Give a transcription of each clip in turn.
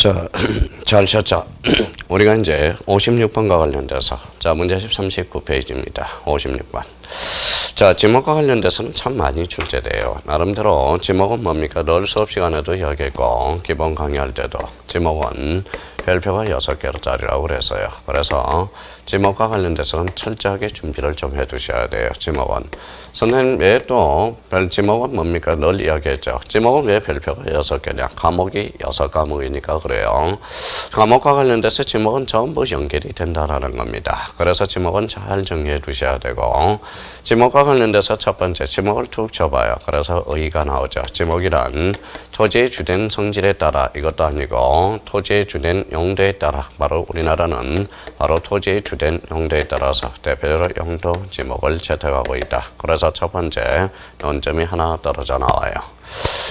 자, 잘 쉬었죠? 우리가 이제 56번과 관련돼서 자, 문제집 39페이지입니다. 56번. 자, 지목과 관련돼서는 참 많이 출제돼요. 나름대로 지목은 뭡니까? 늘 수업 시간에도 이야기했고 기본 강의할 때도 지목은 별표가 6개짜리라고 그랬어요. 그래서 지목과 관련돼서는 철저하게 준비를 좀 해두셔야 돼요. 지목은. 선생님 왜 또 지목은 뭡니까? 늘 이야기했죠. 지목은 왜 별표가 6개냐? 과목이 6과목이니까 그래요. 과목과 관련돼서 지목은 전부 연결이 된다라는 겁니다. 그래서 지목은 잘 정리해 두셔야 되고 지목과 관련돼서 첫 번째 지목을 툭 쳐봐요. 그래서 의의가 나오죠. 지목이란 토지의 주된 성질에 따라 이것도 아니고 토지의 주된 용도에 따라 바로 우리나라는 바로 토지의 주된 용도에 따라서 대표적으로 용도 지목을 채택하고 있다. 그래서 첫 번째 논점이 하나 떨어져 나와요.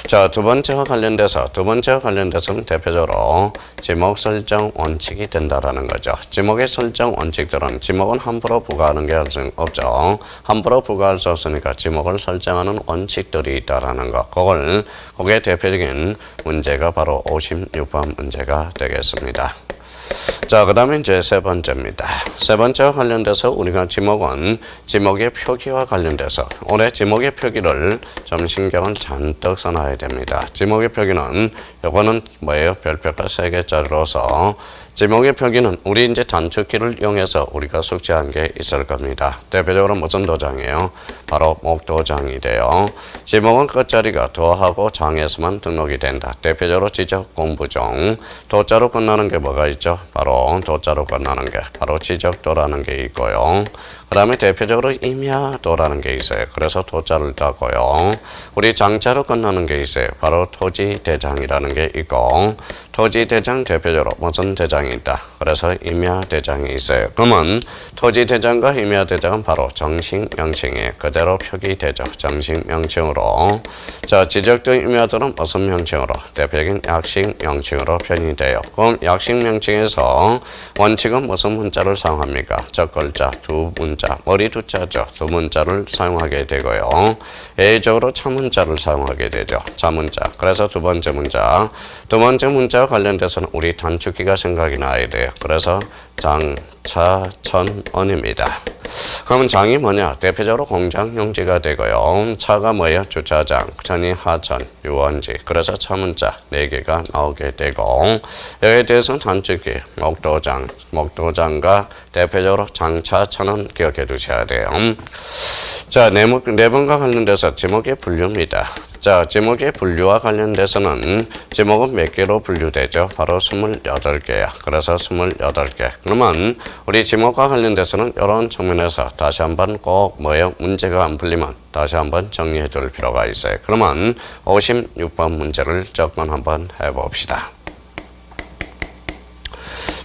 자, 두 번째와 관련돼서는 대표적으로 지목 설정 원칙이 된다라는 거죠. 지목의 설정 원칙들은 지목은 함부로 부과하는 게 없죠. 함부로 부과할 수 없으니까 지목을 설정하는 원칙들이 있다라는 거. 그게 대표적인 문제가 바로 56번 문제가 되겠습니다. 자, 그 다음에 이제 세 번째입니다. 세 번째와 관련돼서 우리가 지목의 표기와 관련돼서 올해 지목의 표기를 좀 신경을 잔뜩 써놔야 됩니다. 지목의 표기는 요거는 뭐예요? 별표가 3개짜리로서 지목의 표기는 우리 이제 단축키를 이용해서 우리가 숙지한 게 있을 겁니다. 대표적으로 무슨 도장이에요? 바로 목도장이 돼요. 지목은 끝자리가 도하고 장에서만 등록이 된다. 대표적으로 지적 공부중 도자로 끝나는 게 뭐가 있죠? 바로 도자로 끝나는 게 바로 지적도라는 게 있고요. 그 다음에 대표적으로 임야도라는 게 있어요. 그래서 도자를 따고요. 우리 장자로 끝나는 게 있어요. 바로 토지대장이라는 게 있고 토지대장 대표적으로 무슨 대장이 있다. 그래서 임야대장이 있어요. 그러면 토지대장과 임야대장은 바로 정식명칭이에요. 그대로 표기되죠. 정식명칭으로. 자, 지적도 임야도는 무슨 명칭으로? 대표적인 약식명칭으로 표현이 돼요. 그럼 약식명칭에서 원칙은 무슨 문자를 사용합니까? 첫 글자, 두 문자, 머리 두 자죠. 두 문자를 사용하게 되고요. 예외적으로 차문자를 사용하게 되죠. 차문자. 그래서 두 번째 문자와 관련돼서는 우리 단축키가 생각이 나야 돼요. 그래서 장, 차, 천, 언입니다. 그러면 장이 뭐냐? 대표적으로 공장용지가 되고요. 차가 뭐예요? 주차장, 천이 하천, 유원지. 그래서 차문자 4개가 나오게 되고 여기에 대해서는 단축키, 목도장과 대표적으로 장차, 천은 기억해 두셔야 돼요. 자, 내분과 관련돼서 지목의 분류입니다. 자, 지목의 분류와 관련돼서는 지목은 몇 개로 분류되죠? 바로 28개야. 그래서 28개. 그러면 우리 지목과 관련돼서는 이런 측면에서 다시 한번 꼭 뭐예요? 문제가 안 풀리면 다시 한번 정리해 둘 필요가 있어요. 그러면 56번 문제를 조금 한번 해봅시다.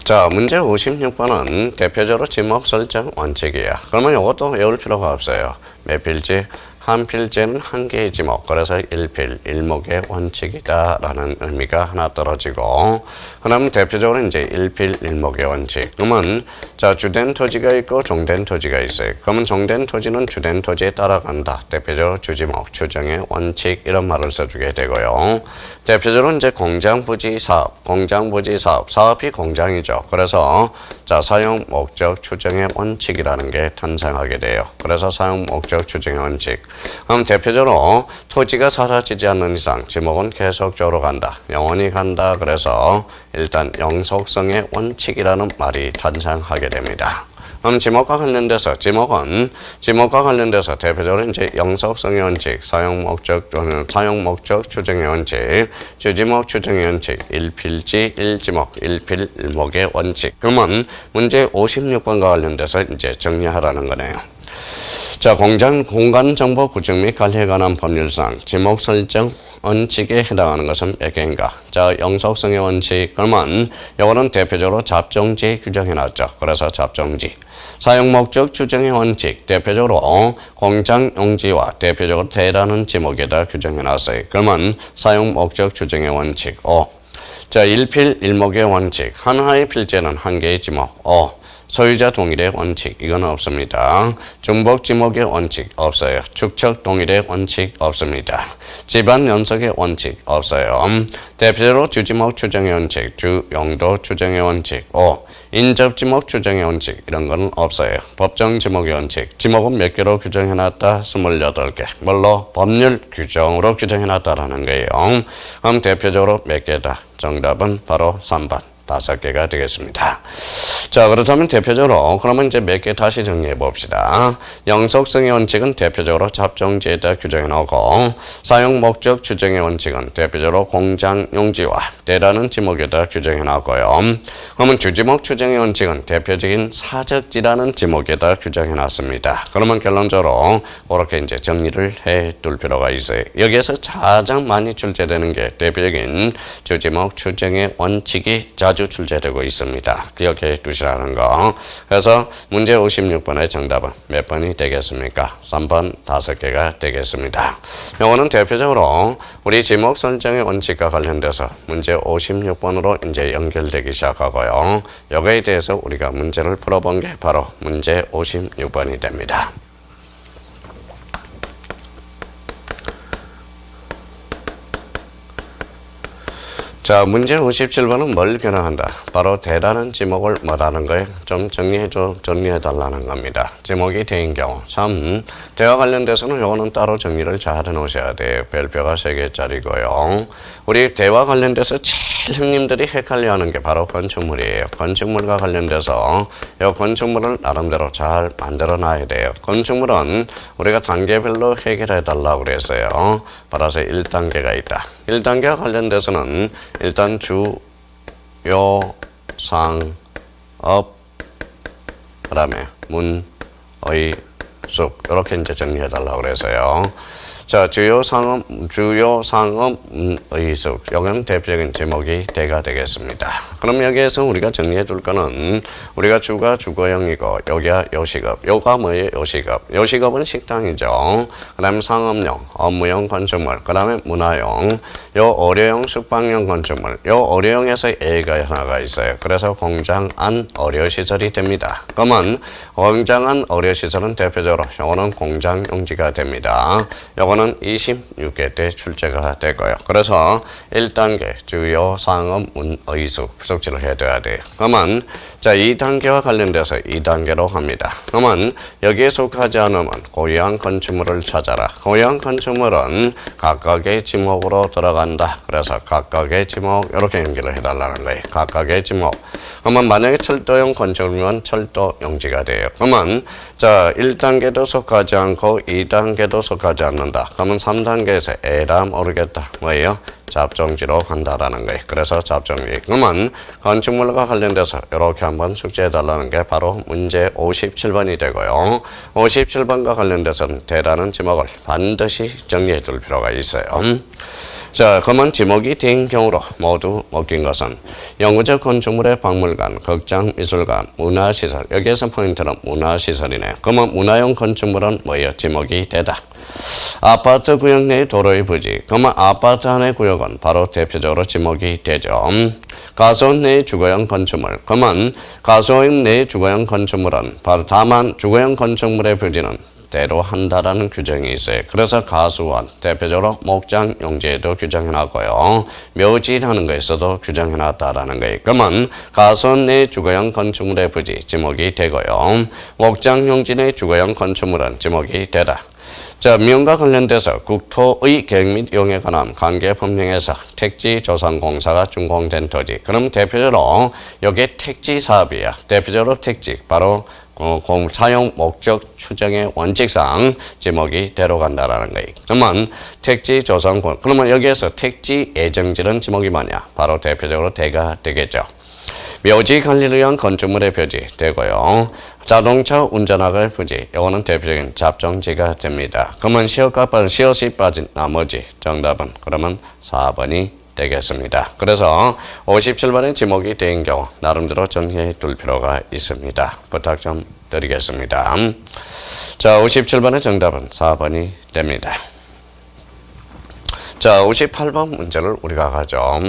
자, 문제 56번은 대표적으로 지목 설정 원칙이야. 그러면 이것도 외울 필요가 없어요. 몇 필지? 한 필지는 한 개의 지목, 그래서 1필, 1목의 원칙이다라는 의미가 하나 떨어지고, 그러면 대표적으로 이제 1필, 1목의 원칙. 그러면 자, 주된 토지가 있고 종된 토지가 있어요. 그러면 종된 토지는 주된 토지에 따라간다. 대표적으로 주지목, 추정의 원칙 이런 말을 써주게 되고요. 대표적으로 이제 공장부지 사업, 사업이 공장이죠. 그래서 자, 사용 목적 추정의 원칙이라는 게 탄생하게 돼요. 그래서 사용 목적 추정의 원칙. 그럼 대표적으로 토지가 사라지지 않는 이상 지목은 계속적으로 간다. 영원히 간다. 그래서 일단 영속성의 원칙이라는 말이 탄생하게 됩니다. 그럼 지목과 관련돼서 대표적으로 이제 영속성의 원칙, 사용 목적 추정의 원칙, 주지목 추정의 원칙, 1필지 1지목, 1필 1목의 원칙. 그러면 문제 56번과 관련돼서 이제 정리하라는 거네요. 자, 공간정보 구축 및 관리에 관한 법률상 지목 설정 원칙에 해당하는 것은 몇 개인가? 자, 영속성의 원칙. 그러면 이거는 대표적으로 잡종지에 규정해놨죠. 그래서 잡종지. 사용목적 추정의 원칙. 대표적으로 공장용지와 대표적으로 대라는 지목에다 규정해놨어요. 그러면 사용목적 추정의 원칙. 자, 1필 1목의 원칙. 하나의 필지는 한 개의 지목. 소유자 동일의 원칙 이건 없습니다. 중복 지목의 원칙 없어요. 축척 동일의 원칙 없습니다. 집안 연속의 원칙 없어요. 대표적으로 주지목 추정의 원칙, 주용도 추정의 원칙, 5. 인접 지목 추정의 원칙 이런 건 없어요. 법정 지목의 원칙, 지목은 몇 개로 규정해놨다? 28개. 뭘로? 법률 규정으로 규정해놨다라는 거예요. 그럼 대표적으로 몇 개다? 정답은 바로 3번. 5개가 되겠습니다. 자, 그렇다면 대표적으로 그러면 이제 몇 개 다시 정리해 봅시다. 영속성의 원칙은 대표적으로 잡종지에다 규정해 놓고 사용 목적 추정의 원칙은 대표적으로 공장 용지와 때라는 지목에다 규정해 놨고요. 그러면 주지목 추정의 원칙은 대표적인 사적지라는 지목에다 규정해 놨습니다. 그러면 결론적으로 그렇게 이제 정리를 해 둘 필요가 있어요. 여기에서 가장 많이 출제되는 게 대표적인 주지목 추정의 원칙이 자주 출제되고 있습니다. 기억해 두시라는 거. 그래서 문제 56번의 정답은 몇 번이 되겠습니까? 3번 5개가 되겠습니다. 이거는 대표적으로 우리 지목 설정의 원칙과 관련돼서 문제 56번으로 이제 연결되기 시작하고요. 여기에 대해서 우리가 문제를 풀어본 게 바로 문제 56번이 됩니다. 자, 문제 57번은 뭘 변화한다? 바로 대라는 지목을 뭐라는 거에 좀 정리해달라는 겁니다. 지목이 대인 경우. 참, 대와 관련돼서는 요거는 따로 정리를 잘 해놓으셔야 돼요. 별표가 3개짜리고요. 우리 대와 관련돼서 제일 형님들이 헷갈려하는 게 바로 건축물이에요. 건축물과 관련돼서 이 건축물을 나름대로 잘 만들어 놔야 돼요. 건축물은 우리가 단계별로 해결해달라고 그랬어요. 따라서 1단계가 있다. 1단계와 관련돼서는 일단 주, 요, 상, 업, 그 다음에 문, 의, 숲 이렇게 이제 정리해달라고 그래서요. 자, 주요, 상업, 의, 숲 여기는 대표적인 제목이 대가 되겠습니다. 그럼 여기에서 우리가 정리해 둘 거는 우리가 주가 주거형이고 여기가 요식업, 요가 뭐예요? 요식업. 요식업은 식당이죠. 그 다음에 상업용, 업무용 건축물, 그 다음에 문화용, 요 어려용 숙박용 건축물, 요 어려용에서 A가 하나가 있어요. 그래서 공장 안 어려시설이 됩니다. 그러면 공장 안 어려시설은 대표적으로 요거는 공장 용지가 됩니다. 요거는 26개 때 출제가 되고요. 그래서 1단계 주요 상업 문의숙 숙지를 해둬야 돼요. 그러면 자 2단계와 관련돼서 2단계로 합니다. 그러면 여기에 속하지 않으면 고유한 건축물을 찾아라. 고유한 건축물은 각각의 지목으로 들어간다. 그래서 각각의 지목 이렇게 연결을 해달라는 거예요. 각각의 지목. 그러면 만약에 철도용 건축물이면 철도 용지가 돼요. 그러면 자 1단계도 속하지 않고 2단계도 속하지 않는다. 그러면 3단계에서 에라 모르겠다. 뭐예요? 잡종지로 간다라는 거예요. 그래서 잡종지. 그러면 건축물과 관련돼서 이렇게 한번 숙제해달라는 게 바로 문제 57번이 되고요. 57번과 관련돼서는 대라는 지목을 반드시 정리해 둘 필요가 있어요. 자, 그러면 지목이 된 경우로 모두 먹힌 것은 영구적 건축물의 박물관, 극장, 미술관, 문화시설. 여기에서 포인트는 문화시설이네요. 그러면 문화용 건축물은 뭐예요? 지목이 되다. 아파트 구역 내 도로의 부지. 그러면 아파트 안의 구역은 바로 대표적으로 지목이 되죠. 가소원 내 주거용 건축물. 그러면 가소원 내 주거용 건축물은 바로 다만 주거용 건축물의 부지는 대로 한다라는 규정이 있어요. 그래서 가수원 대표적으로 목장 용지에도 규정해놨고요. 묘지라는 거에서도 규정해놨다라는 거예요. 그러면 가수원 내 주거용 건축물의 부지 지목이 되고요. 목장 용지 내 주거용 건축물은 지목이 되다. 자, 미용과 관련돼서 국토의 계획 및 이용에 관한 관계 법령에서 택지조성공사가 준공된 토지. 그럼 대표적으로 여기에 택지 사업이야. 대표적으로 택지 바로 사용 목적 추정의 원칙상 지목이 대로 간다라는 거예요. 그러면 택지 조성권. 그러면 여기에서 택지 예정지는 지목이 뭐냐? 바로 대표적으로 대가 되겠죠. 묘지 관리를 위한 건축물의 표지 되고요. 자동차 운전학의 부지. 이거는 대표적인 잡종지가 됩니다. 그러면 시옷이 빠진 나머지 정답은 그러면 4번이 되겠습니다. 그래서 57번의 지목이 된 경우 나름대로 정리해 둘 필요가 있습니다. 부탁 좀 드리겠습니다. 자, 57번의 정답은 4번이 됩니다. 자, 58번 문제를 우리가 가죠.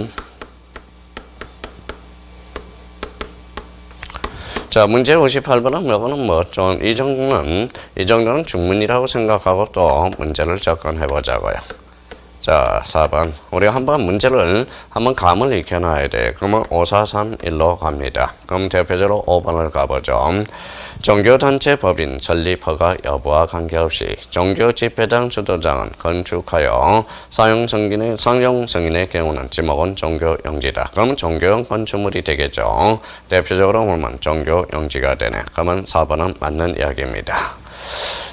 자, 자, 문제 58번은 뭐는 뭐 좀 이 정도는 중문이라고 생각하고 또 문제를 접근해 보자고요. 자, 4번. 우리가 한번 문제를 한번 감을 익혀놔야 돼. 그러면 5, 4, 3, 1로 갑니다. 그럼 대표적으로 5번을 가보죠. 종교단체 법인 설립 허가 여부와 관계없이 종교 집회당 주도장은 건축하여 사용 승인의 경우는 지목은 종교용지다. 그러면 종교용 건축물이 되겠죠. 대표적으로 보면 종교용지가 되네. 그러면 4번은 맞는 이야기입니다.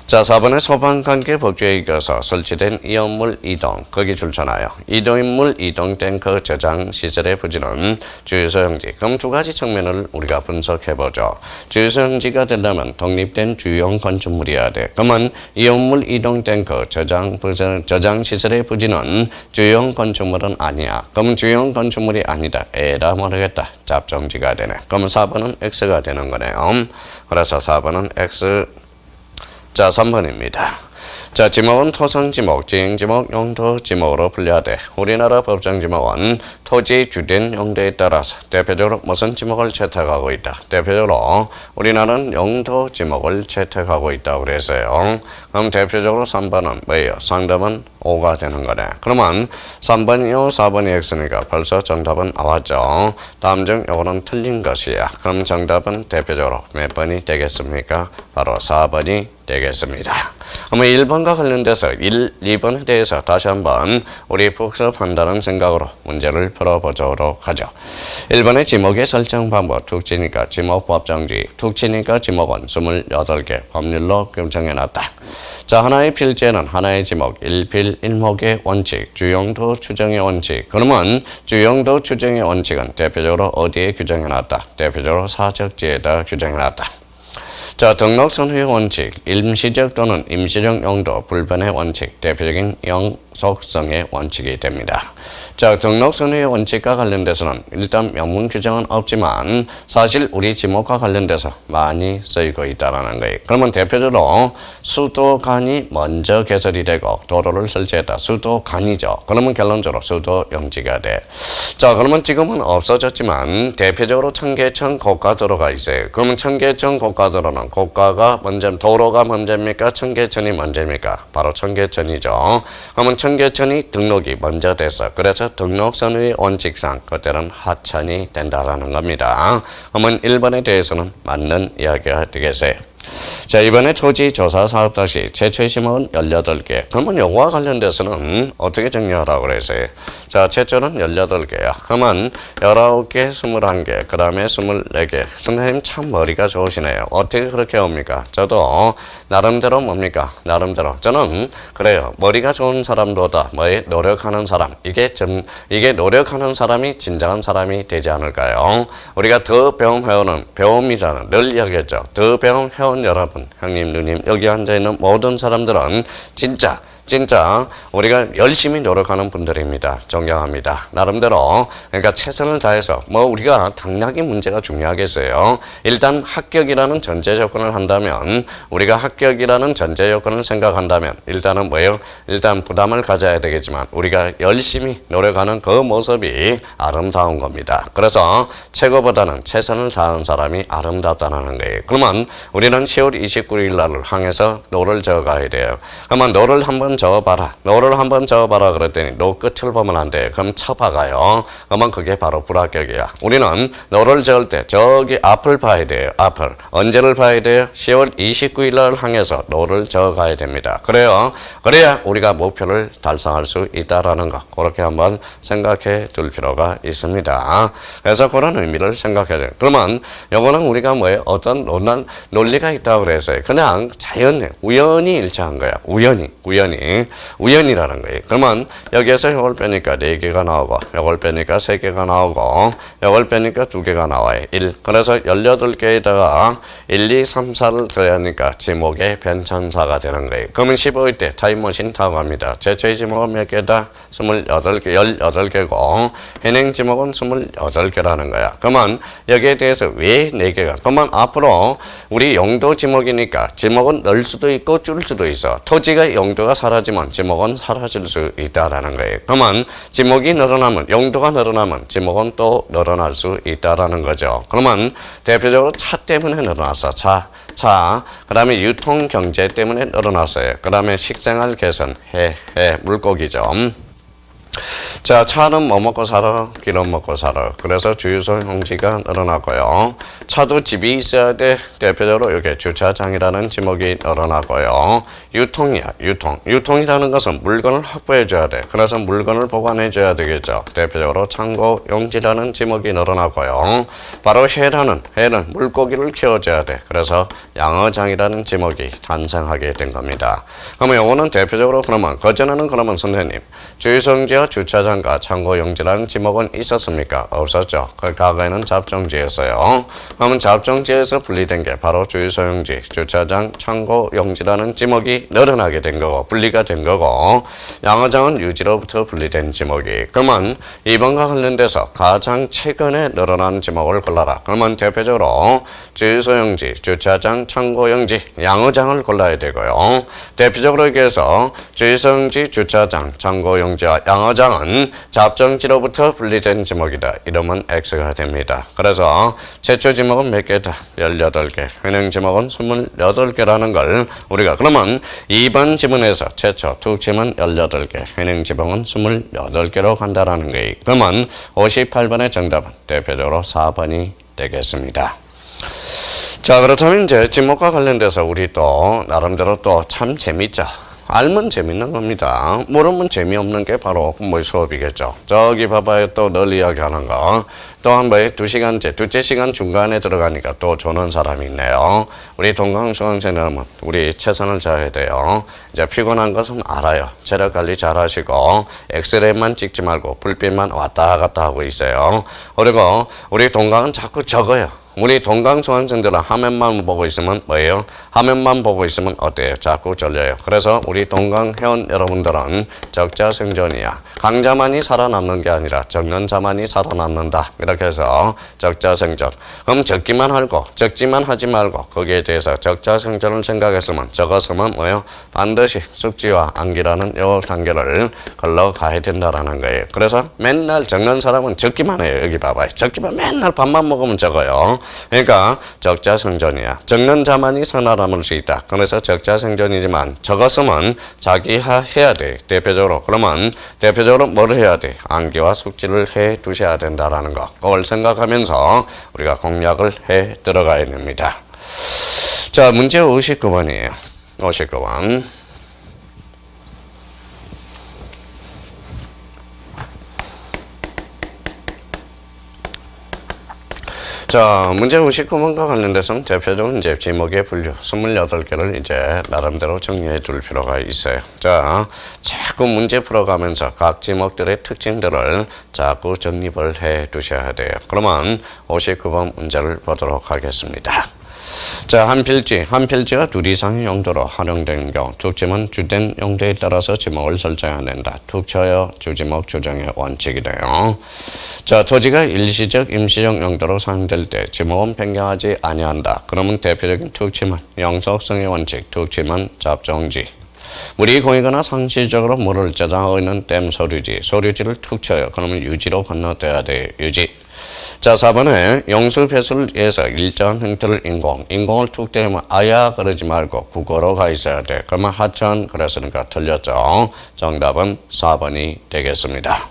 자, 4번에 소방관계 법규에 의거서 설치된 이온물 이동, 거기 줄잖아요. 이동인물 이동 탱크 저장 시설의 부지는 주유소 용지. 그럼 두 가지 측면을 우리가 분석해보죠. 주유소 용지가 되려면 독립된 주유용 건축물이어야 돼. 그러면 이온물 이동 탱크 저장 시설의 부지는 주유용 건축물은 아니야. 그럼 주유용 건축물이 아니다. 에라 모르겠다. 잡종지가 되네. 그러면 4번은 X가 되는 거네요. 그래서 4번은 X. 자, 3번입니다. 자, 지목은 토성지목, 지행지목, 용도지목으로 분류하되 우리나라 법정지목은 토지의 주된 용도에 따라서 대표적으로 무슨 지목을 채택하고 있다. 대표적으로 우리나라는 용도지목을 채택하고 있다고 그랬어요. 그럼 대표적으로 3번은 뭐예요? 상담은 5가 되는 거네. 그러면 3번이요, 4번이 X니까 벌써 정답은 나왔죠. 다음 중 요거는 틀린 것이야. 그럼 정답은 대표적으로 몇 번이 되겠습니까? 바로 4번이 되겠습니다. 그러면 1번과 관련돼서 2번에 대해서 다시 한번 우리 복습한다는 생각으로 문제를 풀어보도록 하죠. 1번의 지목의 설정 방법, 툭치니까 지목 법정지, 툭치니까 지목은 28개 법률로 규정해놨다. 자, 하나의 필지에는 하나의 지목, 1필 1목의 원칙, 주용도 추정의 원칙. 그러면 주용도 추정의 원칙은 대표적으로 어디에 규정해놨다? 대표적으로 사적지에다 규정해놨다. 자, 등록선의 원칙, 임시적 또는 임시적 용도, 불변의 원칙, 대표적인 영속성의 원칙이 됩니다. 자, 등록선의 원칙과 관련돼서는 일단 명문 규정은 없지만 사실 우리 지목과 관련돼서 많이 쓰이고 있다는 거예요. 그러면 대표적으로 수도관이 먼저 개설이 되고 도로를 설치했다. 수도관이죠. 그러면 결론적으로 수도용지가 돼. 자, 그러면 지금은 없어졌지만 대표적으로 청계천 고가도로가 있어요. 그러면 청계천 고가도로는 고가가 먼저, 도로가 먼저입니까? 청계천이 먼저입니까? 바로 청계천이죠. 그러면 청계천이 등록이 먼저 됐어. 그래서 등록선의 원칙상 그때는 하천이 된다라는 겁니다. 그러면 1번에 대해서는 맞는 이야기가 되겠어요. 자, 이번에 토지조사 사업 당시 최초의 지목은 18개. 그러면 요거와 관련돼서는 어떻게 정리하라고 그랬어요? 자, 최초는 18개야. 그러면 19개, 21개, 그 다음에 24개. 선생님 참 머리가 좋으시네요. 어떻게 그렇게 옵니까? 저도 나름대로 뭡니까? 나름대로. 저는 그래요. 머리가 좋은 사람보다 노력하는 사람. 이게 노력하는 사람이 진정한 사람이 되지 않을까요? 우리가 더 배움 회원은 배움이라는 늘 이야기했죠. 더 배움 회원 여러분, 형님, 누님, 여기 앉아있는 모든 사람들은 진짜 우리가 열심히 노력하는 분들입니다. 존경합니다. 나름대로 그러니까 최선을 다해서 우리가 당연히 문제가 중요하겠어요. 일단 합격이라는 전제 조건을 한다면 우리가 합격이라는 전제 조건을 생각한다면 일단은 뭐예요? 일단 부담을 가져야 되겠지만 우리가 열심히 노력하는 그 모습이 아름다운 겁니다. 그래서 최고보다는 최선을 다한 사람이 아름답다는 거예요. 그러면 우리는 10월 29일 날을 향해서 노를 저어가야 돼요. 그러면 노를 한번 노를 한번 저어봐라 그랬더니 노 끝을 보면 안 돼. 그럼 쳐박아요. 그러면 그게 바로 불합격이야. 우리는 노를 저을 때 저기 앞을 봐야 돼요. 앞을. 언제를 봐야 돼요? 10월 29일 날 향해서 노를 저어가야 됩니다. 그래야 우리가 목표를 달성할 수 있다라는 거. 그렇게 한번 생각해 둘 필요가 있습니다. 그래서 그런 의미를 생각해야 돼요. 그러면 요거는 우리가 뭐예요? 어떤 논리가 있다고 그랬어요. 그냥 자연히 우연히 일치한 거야. 우연이라는 거예요. 그러면 여기에서 이걸 빼니까 4개가 나오고 이걸 빼니까 3개가 나오고 이걸 빼니까 2개가 나와요. 1. 그래서 18개에다가 1, 2, 3, 4를 더하니까 지목의 변천사가 되는 거예요. 그러면 15일 때 타임머신 타고 갑니다. 최초의 지목은 몇 개다? 18개고 현행 지목은 28개라는 거야. 그러면 여기에 대해서 왜 4개가? 그러면 앞으로 우리 용도 지목이니까 지목은 늘 수도 있고 줄 수도 있어. 토지가 용도가 사라지면 지목은 사라질 수 있다라는 거예요. 그러면 지목이 늘어나면 용도가 늘어나면 지목은 또 늘어날 수 있다라는 거죠. 그러면 대표적으로 차 때문에 늘어났어. 차. 그 다음에 유통 경제 때문에 늘어났어요. 그 다음에 식생활 개선, 물고기죠. 자, 차는 뭐 먹고 살아? 기름 먹고 살아. 그래서 주유소 용지가 늘어나고요. 차도 집이 있어야 돼. 대표적으로 이게 주차장이라는 지목이 늘어나고요. 유통이야, 유통. 유통이라는 것은 물건을 확보해줘야 돼. 그래서 물건을 보관해줘야 되겠죠. 대표적으로 창고 용지라는 지목이 늘어나고요. 바로 해는 물고기를 키워줘야 돼. 그래서 양어장이라는 지목이 탄생하게 된 겁니다. 그러면 요거는 대표적으로 그러면 그전에는 그러면 선생님 주유소 용지와 주차장과 창고 용지라는 지목은 있었습니까? 없었죠. 그 과거에는 잡종지였어요. 그러면 잡종지에서 분리된 게 바로 주유소 용지, 주차장, 창고 용지라는 지목이 늘어나게 된 거고 분리가 된 거고 양어장은 유지로부터 분리된 지목이. 그러면 이번과 관련돼서 가장 최근에 늘어난 지목을 골라라. 그러면 대표적으로 주유소 용지, 주차장, 창고 용지, 양어장을 골라야 되고요. 대표적으로 얘기해서 주유소 용지, 주차장, 창고 용지와 양어장은 잡종지로부터 분리된 지목이다. 이러면 X가 됩니다. 그래서 최초 지목은 몇 개다? 18개. 현행 지목은 28개라는 걸 우리가 그러면 2번 지문에서 최초 툭 치면 18개, 현행 지목은 28개로 간다라는 거예요. 그러면 58번의 정답은 대표적으로 4번이 되겠습니다. 자, 그렇다면 이제 지목과 관련돼서 우리 또 나름대로 또 참 재밌죠. 알면 재밌는 겁니다. 모르면 재미없는 게 바로 공부 수업이겠죠. 저기 봐봐요. 또 널 이야기하는 거. 또 한 번에 2시간째, 둘째 시간 중간에 들어가니까 또 조는 사람이 있네요. 우리 동강수강생은 우리 최선을 다해야 돼요. 이제 피곤한 것은 알아요. 체력 관리 잘 하시고 엑스레이만 찍지 말고 불빛만 왔다 갔다 하고 있어요. 그리고 우리 동강은 자꾸 적어요. 우리 동강 수강생들은 화면만 보고 있으면 뭐예요? 화면만 보고 있으면 어때요? 자꾸 졸려요. 그래서 우리 동강 회원 여러분들은 적자생존이야. 강자만이 살아남는 게 아니라 적는 자만이 살아남는다. 이렇게 해서 적자생존. 그럼 적기만 하고 적지만 하지 말고 거기에 대해서 적자생존을 생각했으면 적었으면 뭐예요? 반드시 숙지와 암기라는 요 단계를 걸러가야 된다라는 거예요. 그래서 맨날 적는 사람은 적기만 해요. 여기 봐봐요. 적기만 맨날 밥만 먹으면 적어요. 그러니까 적자생존이야. 적는 자만이 살아남을 수 있다. 그래서 적자생존이지만 적었으면 자기해야 돼. 대표적으로. 그러면 대표적으로 뭘 해야 돼? 암기와 숙지를 해 두셔야 된다라는 거. 그걸 생각하면서 우리가 공략을 해 들어가야 됩니다. 자, 문제 59번이에요. 59번. 자, 문제 59번과 관련돼서는 대표적으로 이제 지목의 분류 28개를 이제 나름대로 정리해 둘 필요가 있어요. 자, 자꾸 문제 풀어가면서 각 지목들의 특징들을 자꾸 정립을 해 두셔야 돼요. 그러면 59번 문제를 보도록 하겠습니다. 자, 한 필지가 둘 이상의 용도로 활용되는 경우 툭치면 주된 용도에 따라서 지목을 설정해야 된다. 툭쳐요 주지목 조정의 원칙이 돼요. 자, 토지가 일시적, 임시적 용도로 사용될 때 지목은 변경하지 아니한다. 그러면 대표적인 툭치면 영속성의 원칙, 툭치면 잡종지. 물이 고이거나 상시적으로 물을 저장하고 있는 댐 소류지를 툭 쳐요. 그러면 유지로 건너뛰어야 돼요. 유지. 자, 4번에 용수 배수를 위해서 일정한 형태를 인공을 툭 때리면 아야 그러지 말고 국어로 가 있어야 돼. 그러면 하천 그랬으니까 틀렸죠. 정답은 4번이 되겠습니다.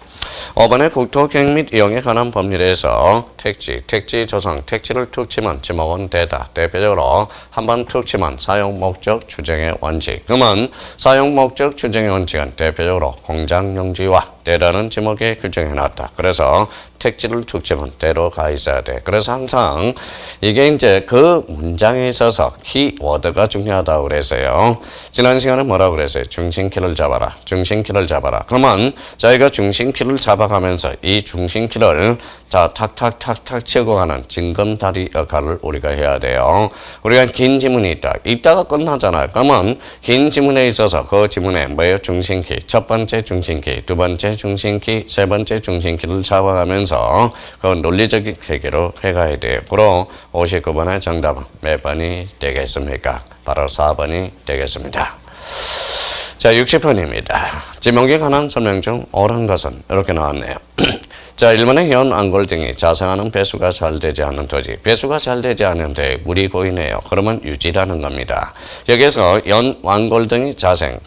5번에 국토계획 및 이용에 관한 법률에서 택지 조성, 택지를 툭 치면 지목은 되다. 대표적으로 한번 툭 치면 사용목적 추정의 원칙. 그러면 사용목적 추정의 원칙은 대표적으로 공장용지와 때라는 지목에 규정해놨다. 그래서 택지를 툭 치면 때로 가 있어야 돼. 그래서 항상 이게 이제 그 문장에 있어서 키워드가 중요하다고 그랬어요. 지난 시간에 뭐라고 그랬어요? 중심키를 잡아라. 중심키를 잡아라. 그러면 저희가 중심키를 잡아가면서 이 중심키를 자 탁탁탁탁 치고 가는 징검다리 역할을 우리가 해야 돼요. 우리가 긴 지문이 있다. 이따가 끝나잖아요. 그러면 긴 지문에 있어서 그 지문에 뭐예요? 중심키. 첫 번째 중심키, 두 번째 중심키, 세 번째 중심키를 잡아가면서 그 논리적인 회계로 해가야 돼요. 그럼 59번의 정답은 몇 번이 되겠습니까? 바로 4번이 되겠습니다. 자, 60번입니다. 지목에 관한 설명 중 옳은 것은 이렇게 나왔네요. 자, 1번에 현 완골 등이 자생하는 배수가 잘 되지 않는 토지. 배수가 잘 되지 않는데 물이 고이네요. 그러면 유지라는 겁니다. 여기서 연 완골 등이 자생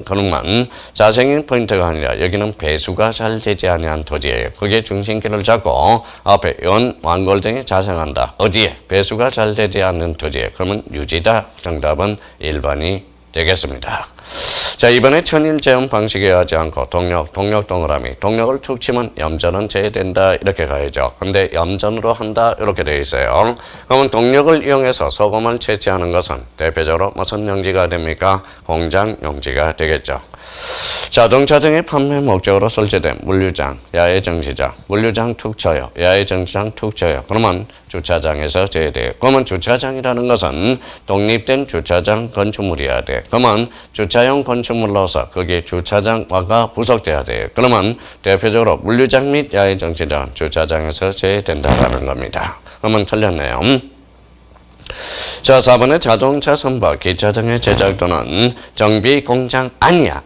그런만 자생인 포인트가 아니라 여기는 배수가 잘 되지 아니한 토지예요. 그게 중심기를 잡고 앞에 연 완골 등이 자생한다. 어디에? 배수가 잘 되지 않는 토지에. 그러면 유지다. 정답은 1번이 되겠습니다. 자, 이번에 천일 재현 방식에 하지 않고 동력 동그라미. 동력을 툭 치면 염전은 제외된다. 이렇게 가야죠. 근데 염전으로 한다. 이렇게 되어 있어요. 그러면 동력을 이용해서 소금을 채취하는 것은 대표적으로 무슨 용지가 됩니까? 공장 용지가 되겠죠. 자동차 등의 판매 목적으로 설치된 물류장, 야외 정시장, 물류장 툭 쳐요. 야외 정시장 툭 쳐요. 그러면 주차장에서 제외돼요. 그러면 주차장이라는 것은 독립된 주차장 건축물이어야 돼. 그러면 주차용 건축물로서 거기에 주차장화가 부속돼야 돼요. 그러면 대표적으로 물류장 및 야외 정시장, 주차장에서 제외된다라는 겁니다. 그러면 틀렸네요. 자, 4번에 자동차 선박, 기차 등의 제작 또는 정비 공장 안이야.